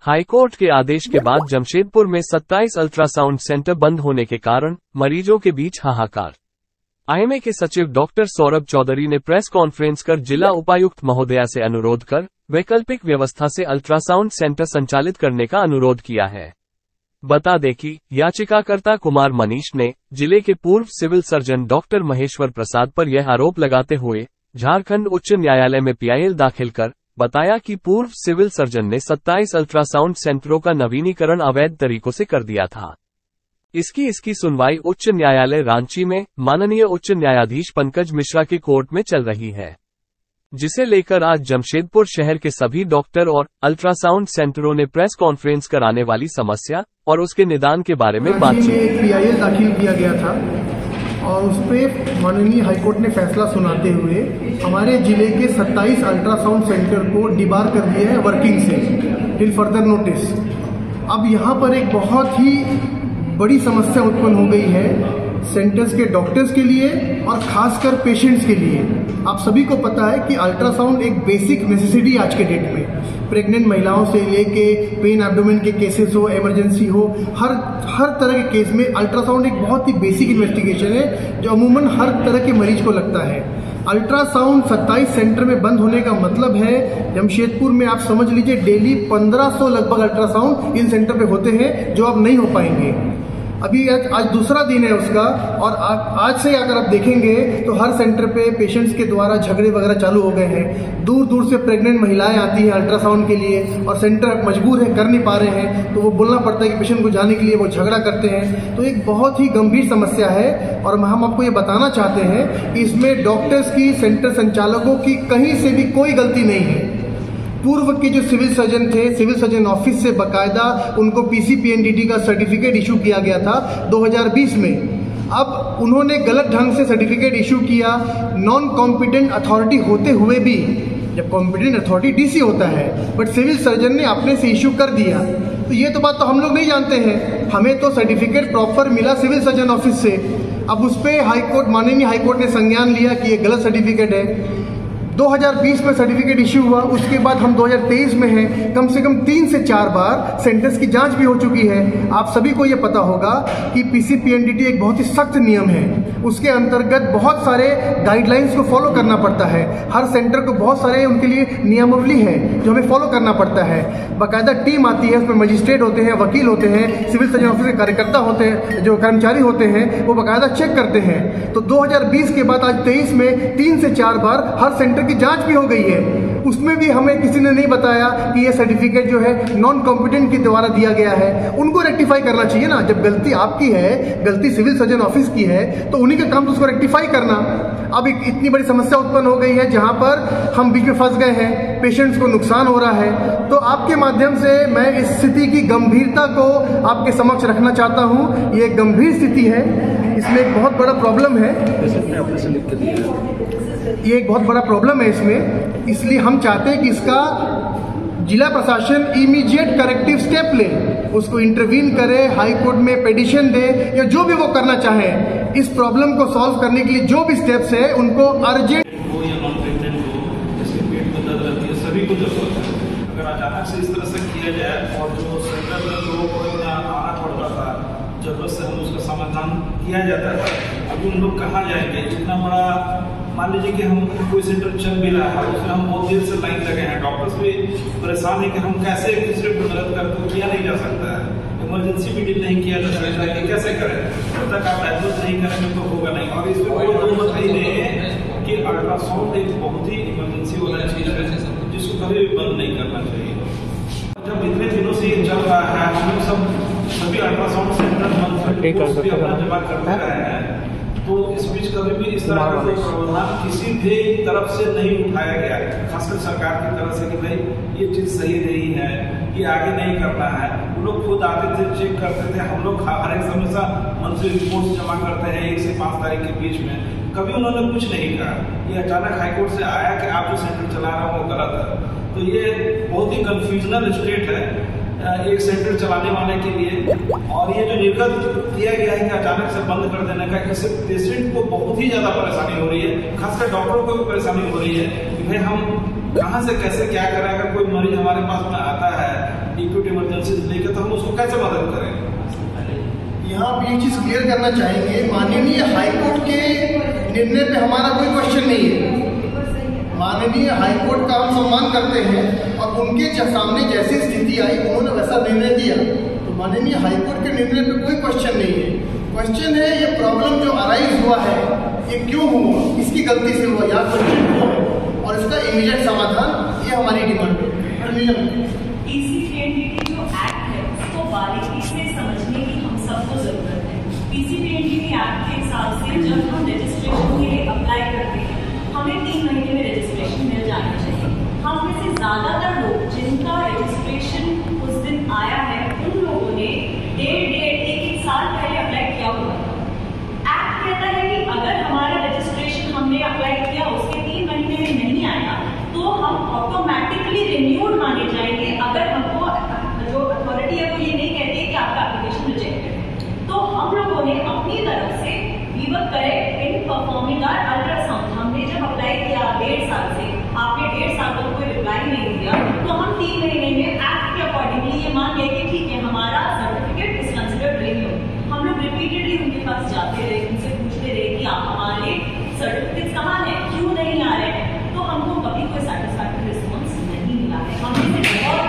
High court के आदेश के बाद जमशेदपुर में 27 अल्ट्रासाउंड सेंटर बंद होने के कारण मरीजों के बीच हाहाकार। आईएमए के सचिव डॉक्टर सौरभ चौधरी ने प्रेस कॉन्फ्रेंस कर जिला उपायुक्त महोदया से अनुरोध कर वैकल्पिक व्यवस्था से अल्ट्रासाउंड सेंटर संचालित करने का अनुरोध किया है। बता दें कि याचिकाकर्ता कुमार मनीष ने जिले के पूर्व सिविल सर्जन डॉक्टर महेश्वर प्रसाद पर यह आरोप लगाते हुए झारखंड उच्च न्यायालय में पीआईएल दाखिल कर बताया कि पूर्व सिविल सर्जन ने 27 अल्ट्रासाउंड सेंटरों का नवीनीकरण अवैध तरीकों से कर दिया था। इसकी सुनवाई उच्च न्यायालय रांची में माननीय उच्च न्यायाधीश पंकज मिश्रा की कोर्ट में चल रही है, जिसे लेकर आज जमशेदपुर शहर के सभी डॉक्टर और अल्ट्रासाउंड सेंटरों ने प्रेस कॉन्फ्रेंस कर आने वाली समस्या और उसके निदान के बारे में बातचीत। पीआईएल दाखिल किया गया था और उस पर माननीय हाईकोर्ट ने फैसला सुनाते हुए हमारे जिले के 27 अल्ट्रासाउंड सेंटर को डिबार कर दिया है वर्किंग से टिल फर्दर नोटिस। अब यहाँ पर एक बहुत ही बड़ी समस्या उत्पन्न हो गई है सेंटर्स के डॉक्टर्स के लिए और खासकर पेशेंट्स के लिए। आप सभी को पता है कि अल्ट्रासाउंड एक बेसिक नेसेसिटी आज के डेट में प्रेग्नेंट महिलाओं से लेके पेन एब्डोमेन के केसेस हो, इमरजेंसी हो, हर तरह के केस में अल्ट्रासाउंड एक बहुत ही बेसिक इन्वेस्टिगेशन है जो अमूमन हर तरह के मरीज को लगता है। अल्ट्रासाउंड 27 सेंटर में बंद होने का मतलब है जमशेदपुर में आप समझ लीजिए डेली 1500 लगभग अल्ट्रासाउंड इन सेंटर पे होते हैं जो अब नहीं हो पाएंगे। अभी आज दूसरा दिन है उसका और आज से अगर आप देखेंगे तो हर सेंटर पे पेशेंट्स के द्वारा झगड़े वगैरह चालू हो गए हैं। दूर दूर से प्रेग्नेंट महिलाएं आती हैं अल्ट्रासाउंड के लिए और सेंटर मजबूर है, कर नहीं पा रहे हैं, तो वो बोलना पड़ता है कि पेशेंट को जाने के लिए वो झगड़ा करते हैं। तो एक बहुत ही गंभीर समस्या है और हम आपको ये बताना चाहते हैं कि इसमें डॉक्टर्स की, सेंटर संचालकों की कहीं से भी कोई गलती नहीं है। पूर्व के जो सिविल सर्जन थे, सिविल सर्जन ऑफिस से बकायदा उनको पीसीपीएनडीटी का सर्टिफिकेट इशू किया गया था 2020 में। अब उन्होंने गलत ढंग से सर्टिफिकेट इशू किया नॉन कॉम्पिटेंट अथॉरिटी होते हुए भी। जब कॉम्पिटेंट अथॉरिटी डीसी होता है बट सिविल सर्जन ने अपने से इशू कर दिया, तो ये तो बात तो हम लोग नहीं जानते हैं। हमें तो सर्टिफिकेट प्रॉपर मिला सिविल सर्जन ऑफिस से। अब उस पर हाईकोर्ट, माननीय हाईकोर्ट ने संज्ञान लिया कि ये गलत सर्टिफिकेट है। 2020 में सर्टिफिकेट इश्यू हुआ, उसके बाद हम 2023 में हैं। कम से कम 3 से 4 बार सेंटर्स की जांच भी हो चुकी है। आप सभी को यह पता होगा कि पीसीपीएनडीटी एक बहुत ही सख्त नियम है, उसके अंतर्गत बहुत सारे गाइडलाइंस को फॉलो करना पड़ता है। हर सेंटर को बहुत सारे उनके लिए नियमावली है जो हमें फॉलो करना पड़ता है। बाकायदा टीम आती है, उसमें मजिस्ट्रेट होते हैं, वकील होते हैं, सिविल सर्जन ऑफिस के कार्यकर्ता होते हैं, जो कर्मचारी होते हैं वो बाकायदा चेक करते हैं। तो 2020 के बाद आज 23 में 3 से 4 बार हर सेंटर की जांच भी हो गई है। उसमें भी हमें किसी ने नहीं बताया कि ये सर्टिफिकेट जो है नॉन कॉम्पिटेंट के द्वारा दिया गया है। उनको रेक्टिफाई करना चाहिए ना। जब गलती आपकी है, गलती सिविल सर्जन ऑफिस की है, तो उन्हीं का काम तो उसको रेक्टिफाई करना। अब एक इतनी बड़ी समस्या उत्पन्न हो गई है जहां पर हम बीच में फंस गए हैं, पेशेंट्स को नुकसान हो रहा है। तो आपके माध्यम से मैं इस स्थिति की गंभीरता को आपके समक्ष रखना चाहता हूं। ये एक गंभीर स्थिति है, इसमें एक बहुत बड़ा प्रॉब्लम है। ये एक बहुत बड़ा प्रॉब्लम है इसमें, इसलिए हम चाहते हैं कि इसका जिला प्रशासन इमीडिएट करेक्टिव स्टेप ले, उसको इंटरवीन करे, हाई कोर्ट में पिटीशन दे या जो भी वो करना चाहे। इस प्रॉब्लम को सॉल्व करने के लिए जो भी स्टेप्स है उनको अर्जेंट हो या नॉन प्रेग्नेंट हो, जिसके पेट में दर्द रहती है, सभी को जरूरत है। अगर अचानक से इस तरह से किया जाए और जो सेंटर में लोगों को आना पड़ता था, जरूरत से हम उसका समाधान किया जाता था, अभी उन लोग कहाँ जाएंगे? इतना बड़ा, मान लीजिए कि हम कोई सेंटर चल भी रहा है, उसमें हम बहुत देर से लाइन लगे हैं, डॉक्टर्स भी परेशान है कि हम कैसे एक दूसरे को मदद करते, किया नहीं जा सकता है। इमरजेंसी भी डील नहीं किया जा सकता है, कैसे करें? जब तक आप डायग्नोज नहीं करेंगे तो होगा नहीं। और इसमें कोई दो मत नहीं है कि अल्ट्रासाउंड एक बहुत ही इमरजेंसी वाला चीज है जिसको कभी भी बंद नहीं करना चाहिए। जब इतने दिनों से ये चल रहा है, हम लोग सभी अल्ट्रासाउंड सेंटर अपना जमा करते रहे हैं, तो इस बीच कभी भी इस तरह का कोई प्रावधान किसी भी तरफ से नहीं उठाया गया, खासकर सरकार की तरफ से कि भाई ये चीज सही नहीं है, ये आगे नहीं करना है। वो लोग खुद आते थे, चेक करते थे। हम लोग हर एक हमेशा मंथली रिपोर्ट जमा करते हैं 1 से 5 तारीख के बीच में, कभी उन्होंने कुछ नहीं कहा। ये अचानक हाईकोर्ट से आया कि आप जो सेंटर चला रहे हो वो गलत है। तो ये बहुत ही कंफ्यूजनल स्टेट है एक सेंटर चलाने वाले के लिए। और ये जो निर्गत किया गया है कि अचानक से बंद कर देने का, इससे पेशेंट को बहुत ही ज्यादा परेशानी हो रही है, खासकर डॉक्टरों को भी परेशानी हो रही है कि भाई हम कहाँ से कैसे क्या करें। अगर कोई मरीज हमारे पास में आता है एक्यूट इमरजेंसी लेके, तो हम उसको कैसे मदद करेंगे? यहाँ आप ये चीज क्लियर करना चाहेंगे, माननीय हाईकोर्ट के निर्णय पे हमारा कोई क्वेश्चन नहीं है। माननीय हाईकोर्ट का हम सम्मान करते हैं और उनके सामने जैसी स्थिति आई उन्होंने वैसा निर्णय दिया, तो माननीय हाईकोर्ट के निर्णय पे कोई क्वेश्चन नहीं है। क्वेश्चन है ये प्रॉब्लम जो अराइज हुआ है ये क्यों हुआ, किसकी गलती से हुआ, या क्वेश्चन हुआ है और इसका इमीडिएट समाधान, ये हमारी डिमांड है। पीसीपीएनडीटी जो एक्ट है उसको बारीकी से समझने की हम सबको जरूरत है। पीसीपीएनडीटी एक्ट के हिसाब से जब हम रजिस्ट्रेशन के लिए अप्लाई करते हैं हमें 3 महीने में रजिस्ट्रेशन मिल जाना चाहिए। हम में से ज्यादातर लोग जिनका रजिस्ट्रेशन उस दिन आया है उन लोगों ने 1.5 साल पहले अप्लाई किया हुआ है। एक्ट कहता है कि अगर हमारा रजिस्ट्रेशन हमने अप्लाई किया उसके 3 महीने में नहीं आया तो हम ऑटोमेटिकली रिन्यूड माने जाएंगे। अगर हमको जो अथॉरिटी है वो ये नहीं कहती है कि आपका एप्लीकेशन रिजेक्टेड है, तो हम लोगों ने अपनी तरफ से we were correct in performing our ultrasound. हमने जब अप्लाई किया 1.5 साल से, आपने 1.5 साल तक कोई रिप्लाई नहीं दिया, तो हम 3 महीने में एक्ट के अकॉर्डिंगली ये मान लिया कि ठीक है हमारा सर्टिफिकेट इज कंसिडर्ड रिन्यूड। हम लोग रिपीटेडली उनके पास जाते रहे, उनसे पूछते रहे कि आप हमारे सर्टिफिकेट्स कहाँ हैं, क्यों नहीं आ रहे हैं, तो हमको कभी कोई सेटिस्फैक्टरी रिस्पॉन्स नहीं मिला है। हमने बहुत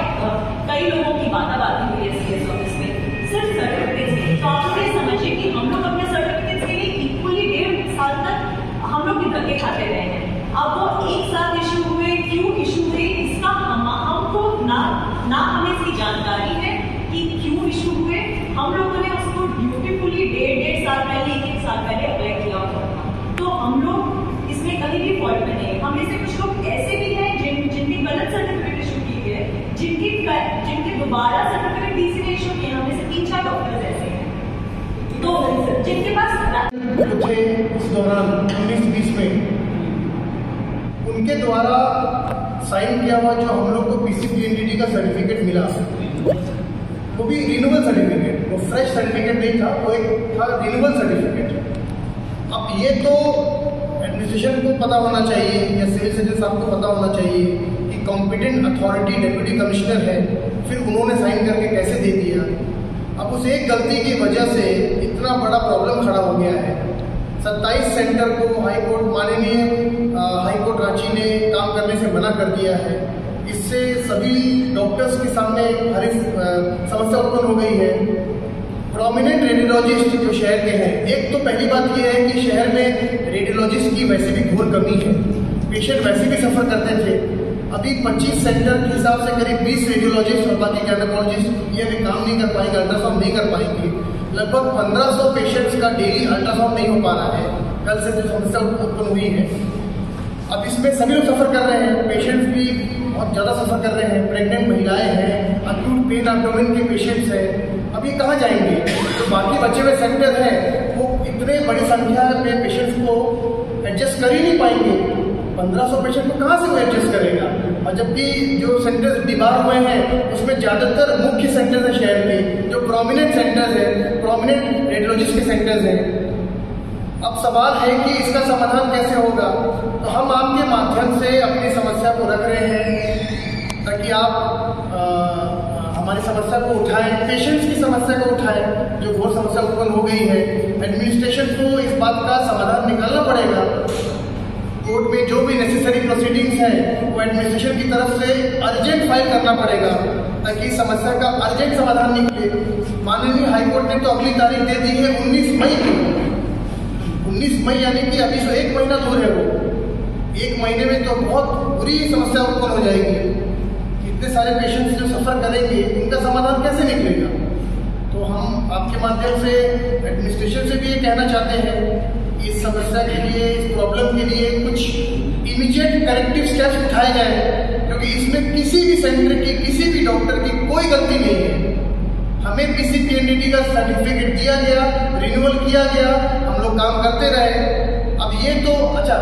कई लोगों की बातें हुई है सीएस ऑफिस में सिर्फ सर्टिफिकेट्स की। तो आप ये समझिए कि हम लोग अपने सर्टिफिकेट्स के लिए इक्वली 1.5 साल तक हम लोग भी धक्के खाते रहे हैं। अब वो एक साथ इशू हुए, क्यों इशू हुए, इसका हमको ना हमें इसकी जानकारी है कि क्यों इशू हुए। हम लोगों ने उसको ड्यूटीफुली 1.5 साल पहले 1 साल पहले अप्लाई किया हुआ था, तो हम लोग इसमें कहीं भी फॉल्ट में नहीं है। हमें से कुछ लोग ऐसे भी हैं जिनकी गलत सर्टिफिकेट इशू की गई है, जिनके दोबारा सर्टिफिकेट डीसी ने इशू किए। हमें से 3-4 डॉक्टर्स ऐसे हैं तो जिनके पास थे इस दौरान 19-20 में उनके द्वारा साइन किया हुआ जो हम लोग को पीसीपीएनडीटी का सर्टिफिकेट मिला, वो भी रिन्यूअल सर्टिफिकेट, वो फ्रेश सर्टिफिकेट नहीं था, वो एक था रिन्यूअल सर्टिफिकेट। अब ये तो एडमिनिस्ट्रेशन को पता होना चाहिए या सिविल सर्जन साहब को पता होना चाहिए कि कॉम्पिटेंट अथॉरिटी डेप्यूटी कमिश्नर है, फिर उन्होंने साइन करके कैसे दे दिया। अब उस एक गलती की वजह से इतना बड़ा प्रॉब्लम खड़ा हो गया है। 27 सेंटर को हाईकोर्ट, माननीय हाईकोर्ट रांची ने काम करने से मना कर दिया है। इससे सभी डॉक्टर्स के सामने भारी समस्या उत्पन्न हो गई है। प्रोमिनेंट रेडियोलॉजिस्ट जो शहर के हैं, एक तो पहली बात यह है कि शहर में रेडियोलॉजिस्ट की वैसे भी घोर कमी है, पेशेंट वैसे भी सफर करते थे। अभी 25 सेंटर के हिसाब से करीब 20 रेडियोलॉजिस्ट और बाकी गायनेकोलॉजिस्ट ये अभी काम नहीं कर पाएंगे, अल्ट्रासाउंड नहीं कर पाएंगे। लगभग 1500 पेशेंट्स का डेली अल्ट्रासाउंड नहीं हो पा रहा है, कल से जो समस्या उत्पन्न हुई है। अब इसमें सभी लोग सफर कर रहे हैं, पेशेंट्स भी बहुत ज़्यादा सफर कर रहे हैं, प्रेग्नेंट महिलाएं हैं, अक्यूट पेन एब्डोमेन के पेशेंट्स हैं। अब ये कहाँ जाएंगे? तो बाकी बचे हुए सेंटर हैं वो इतने बड़ी संख्या में पेशेंट्स को एडजस्ट कर ही नहीं पाएंगे। 1500 पेशेंट को कहाँ से वो एडजस्ट करेगा? और जबकि जो सेंटर्स डिबार हुए हैं उसमें ज़्यादातर मुख्य सेंटर्स हैं शहर में, जो प्रोमिनेंट सेंटर्स हैं, प्रोमिनेंट रेडियोलॉजिस्ट के सेंटर्स हैं। अब सवाल है कि इसका समाधान कैसे होगा? तो हम आपके माध्यम से अपनी समस्या को रख रहे हैं ताकि आप हमारी समस्या को उठाएं, पेशेंट्स की समस्या को उठाएं, जो बहुत समस्या उत्पन्न हो गई है। एडमिनिस्ट्रेशन को इस बात का समाधान निकालना पड़ेगा। कोर्ट में जो भी नेसेसरी प्रोसीडिंग्स हैं वो एडमिनिस्ट्रेशन की तरफ से अर्जेंट फाइल करना पड़ेगा ताकि समस्या का अर्जेंट समाधान निकले। माननीय हाईकोर्ट ने तो अगली तारीख दे दी है 19 मई की। 19 मई यानी कि अभी से 1 महीना दूर है। वो 1 महीने में तो बहुत बुरी समस्या उत्पन्न हो जाएगी। इतने सारे पेशेंट्स जो सफर करेंगे उनका समाधान कैसे निकलेगा? तो हम आपके माध्यम से एडमिनिस्ट्रेशन से भी ये कहना चाहते हैं, इस समस्या के लिए, इस प्रॉब्लम के लिए कुछ इमीडिएट करेक्टिव स्टेप्स उठाए जाए, क्योंकि इसमें किसी भी सेंटर की, किसी भी डॉक्टर की कोई गलती नहीं है। हमें पीसीपीएनडीटी का सर्टिफिकेट दिया गया, रिन्यूअल किया गया, हम लोग काम करते रहे। अब ये तो अच्छा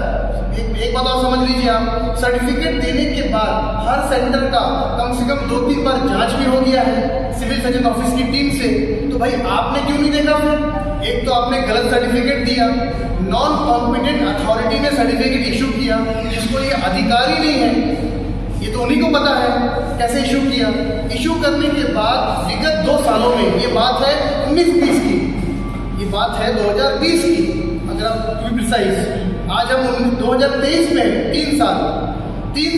एक बात और समझ लीजिए आप, सर्टिफिकेट देने के बाद हर सेंटर का कम से कम 2-3 बार जांच भी हो गया है सिविल सर्जन ऑफिस की टीम से। तो भाई आपने क्यों नहीं देखा? फिर एक तो आपने गलत सर्टिफिकेट दिया, नॉन कॉम्पिटेंट अथॉरिटी ने सर्टिफिकेट इशू किया जिसको ये अधिकार ही नहीं है। ये तो उन्हीं को पता है कैसे इशू किया। इशू करने के बाद विगत 2 सालों में, ये बात है 19-20 की, ये बात है 2020 की, अगर आप प्रिसाइज, आज हम 2023 में 3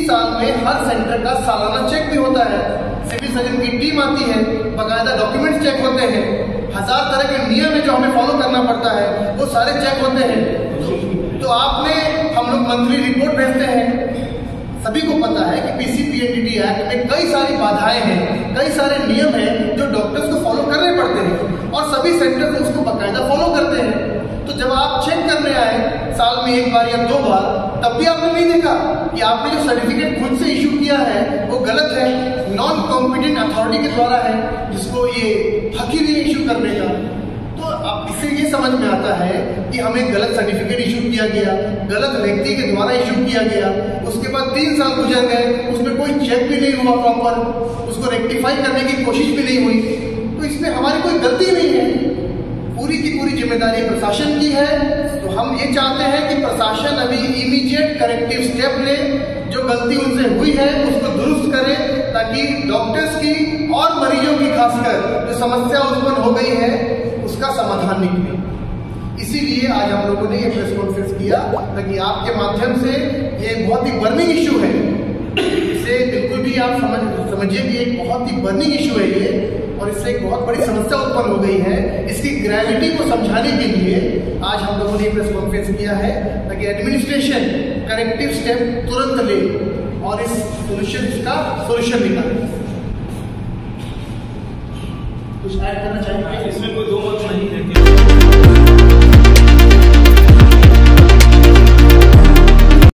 साल में हर सेंटर का सालाना चेक भी होता है, सिविल सर्जन की टीम आती है, बाकायदा डॉक्यूमेंट्स चेक होते हैं, 1000 तरह के नियम है जो हमें फॉलो करना पड़ता है, वो सारे चेक होते हैं। तो आपने, हम लोग मंथली रिपोर्ट भेजते हैं। सभी को पता है कि पीसीपीएनडीटी एक्ट में कई सारी बाधाएं हैं, कई सारे नियम हैं जो डॉक्टर्स को फॉलो करने पड़ते हैं और सभी सेंटर्स उसको बाकायदा फॉलो करते हैं। तो जब आप चेक करने आए साल में 1 बार या 2 बार, तब भी आपने नहीं देखा कि आपने जो सर्टिफिकेट खुद से इशू किया है वो गलत है, नॉन कॉम्पिटेंट अथॉरिटी के द्वारा है, जिसको ये हक ही नहीं इशू करने का। तो अब इससे ये समझ में आता है कि हमें गलत सर्टिफिकेट इशू किया गया, गलत व्यक्ति के द्वारा इशू किया गया, उसके बाद 3 साल गुजर गए, उसमें कोई चेक भी नहीं हुआ प्रॉपर, उसको रेक्टिफाई करने की कोशिश भी नहीं हुई। तो इसमें हमारी कोई गलती नहीं है, पूरी की पूरी जिम्मेदारी प्रशासन की है। तो हम ये चाहते हैं कि प्रशासन अभी इमीडिएट करेक्टिव स्टेप ले, जो गलती उनसे हुई है उसको दुरुस्त करे, ताकि डॉक्टर्स की और मरीजों की खासकर जो समस्या उत्पन्न हो गई है उसका समाधान निकले। इसीलिए आज हम लोगों ने ये प्रेस कॉन्फ्रेंस किया, ताकि आपके माध्यम से, ये बहुत ही बर्निंग इश्यू है, इसे बिल्कुल भी आप समझिए कि एक बहुत ही बर्निंग इश्यू है ये, और इससे एक बहुत बड़ी समस्या उत्पन्न हो गई है। इसकी ग्रेविटी को समझाने के लिए आज हम लोगों ने प्रेस कॉन्फ्रेंस किया है, ताकि एडमिनिस्ट्रेशन करेक्टिव स्टेप तुरंत ले और इसका सोल्यूशन निकाले। कुछ ऐड करना चाहिए?